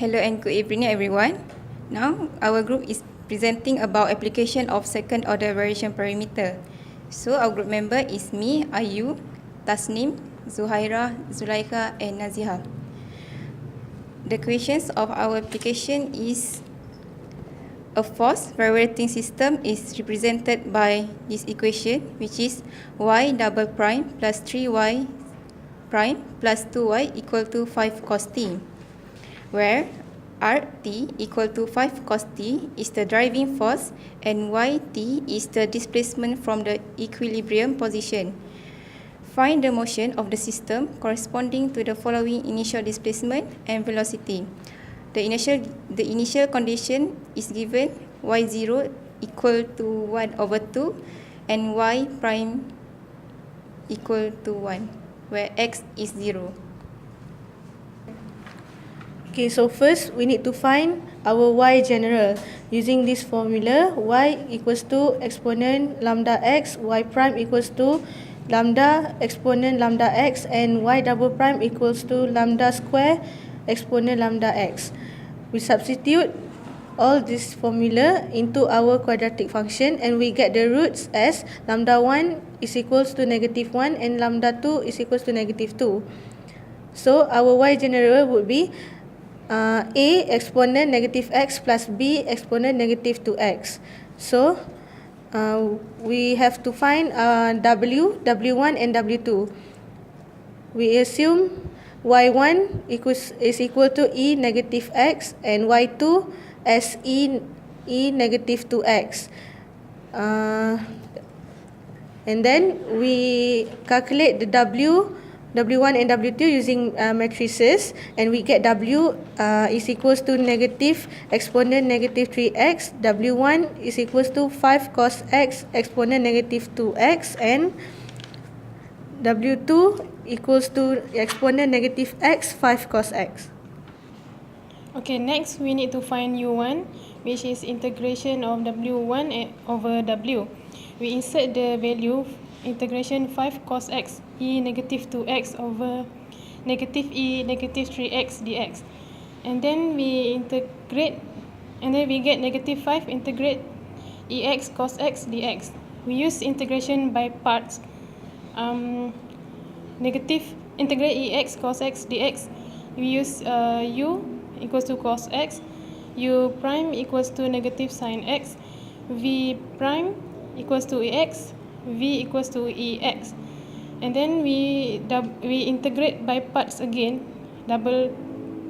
Hello and good evening everyone. Now our group is presenting about application of second order variation parameter. So our group member is me, Ayu, Tasnim, Zuhaira, Zulaikha and Naziha. The questions of our application is a forced vibrating system is represented by this equation, which is y double prime plus 3y prime plus 2y equal to 5 cos t, where Rt equal to 5 cos t is the driving force and Yt is the displacement from the equilibrium position. Find the motion of the system corresponding to the following initial displacement and velocity. The initial condition is given y0 equal to 1 over 2 and y prime equal to 1, where x is 0. Okay, so first we need to find our y general. Using this formula, y equals to exponent lambda x, y prime equals to lambda exponent lambda x, and y double prime equals to lambda square exponent lambda x. We substitute all this formula into our quadratic function and we get the roots as lambda 1 is equals to -1 and lambda 2 is equals to -2. So our y general would be a exponent -x plus b exponent -2x. So we have to find w, w1 and w2. We assume y1 is equal to e negative x and y2 as e negative 2x. And then we calculate the w1 and w2 using matrices, and we get w is equals to negative exponent -3x, w1 is equals to 5 cos x exponent -2x, and w2 equals to exponent -x 5 cos x. Okay, next we need to find u1, which is integration of w1 over w. We insert the value integration 5 cos x e negative 2x over negative e negative 3x dx. And then we integrate, and then we get negative 5 integrate ex cos x dx. We use integration by parts. Negative integrate ex cos x dx, we use u equals to cos x, u prime equals to negative sin x, v prime equals to ex, v equals to ex. And then we integrate by parts again, double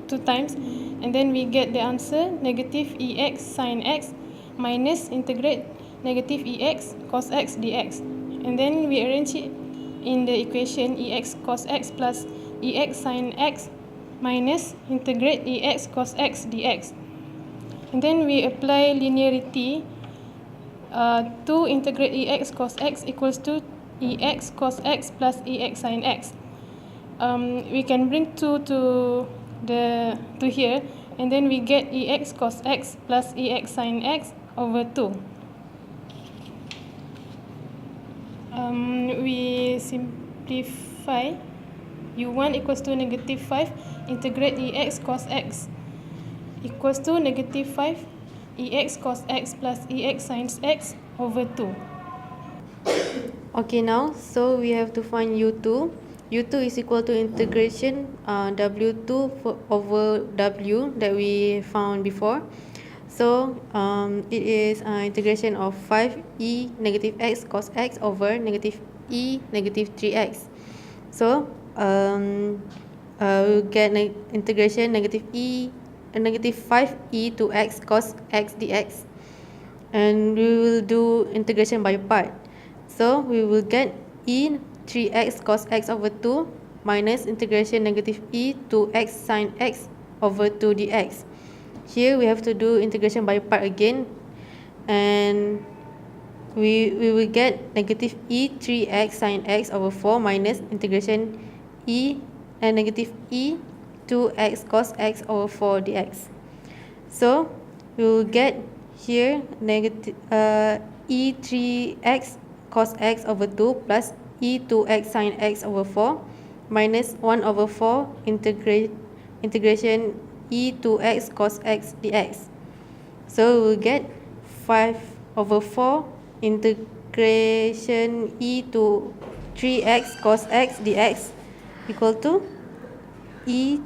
2 times, and then we get the answer negative ex sin x minus integrate negative ex cos x dx. And then we arrange it in the equation ex cos x plus ex sin x minus integrate ex cos x dx. And then we apply linearity to integrate ex cos x equals to ex cos x plus ex sin x. We can bring 2 to here, and then we get ex cos x plus ex sin x over 2. We simplify u1 equals to negative 5 integrate ex cos x equals to negative 5 ex cos x plus ex sin x over 2. Okay, now so we have to find u2. u2 is equal to integration w2 over w that we found before. So it is integration of 5e negative x cos x over negative e negative 3x. So we'll get integration negative 5e to x cos x dx, and we will do integration by part. So we will get e 3x cos x over 2 minus integration negative e to x sin x over 2 dx. Here we have to do integration by part again, and we will get negative e 3x sin x over 4 minus integration e and negative e 2x cos x over 4 dx. So we will get here negative e 3x cos x over 2 plus e 2x sin x over 4 minus 1 over 4 integration e2x cos x dx. So we will get 5/4 integration e to 3x cos x dx equal to e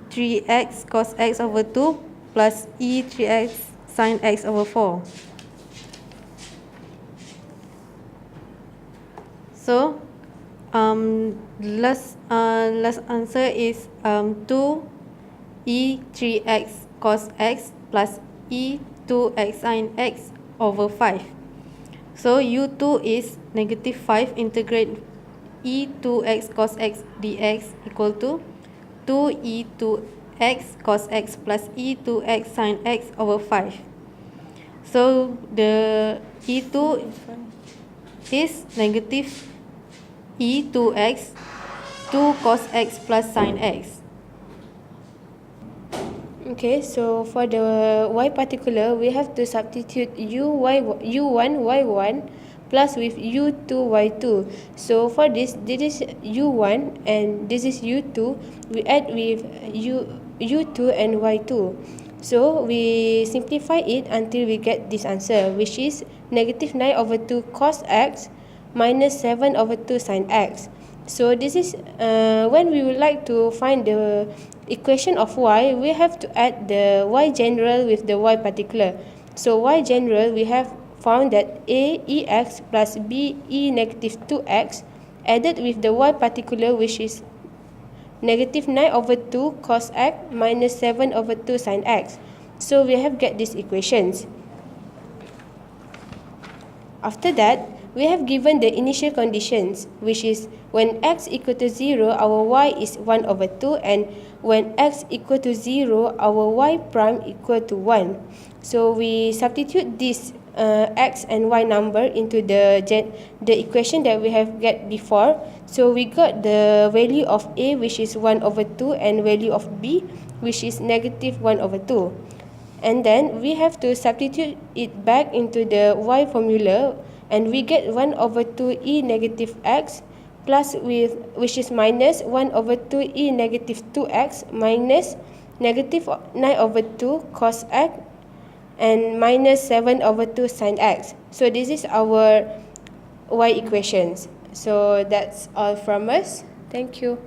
3x cos x over 2 plus e 3x sin x over 4. So last answer is 2 e 3x cos x plus e 2x sin x over 5. So u2 is negative 5 integrate e 2x cos x dx equal to 2 e 2x cos x plus e 2x sin x over 5. So the e2 is negative e 2x 2 cos x plus sin x. Okay, so for the y particular, we have to substitute u1 y1 plus with u2 y2. So for this is u1 and this is u2. We add with u2 and y2. So we simplify it until we get this answer, which is negative 9 over 2 cos x minus 7 over 2 sin x. So this is when we would like to find the equation of y, we have to add the y general with the y particular. So y general, we have found that a ex plus b e negative 2x added with the y particular, which is negative 9 over 2 cos x minus 7 over 2 sin x. So we have get these equations. After that, we have given the initial conditions, which is when x equal to 0, our y is 1 over 2, and when x equal to 0, our y prime equal to 1. So we substitute this x and y number into the equation that we have get before. So we got the value of a, which is 1 over 2, and value of b, which is negative 1 over 2. And then we have to substitute it back into the y formula, and we get 1 over 2 e negative x plus with, which is minus 1 over 2 e negative 2x minus negative 9 over 2 cos x and minus 7 over 2 sin x. So this is our y equations. So that's all from us. Thank you.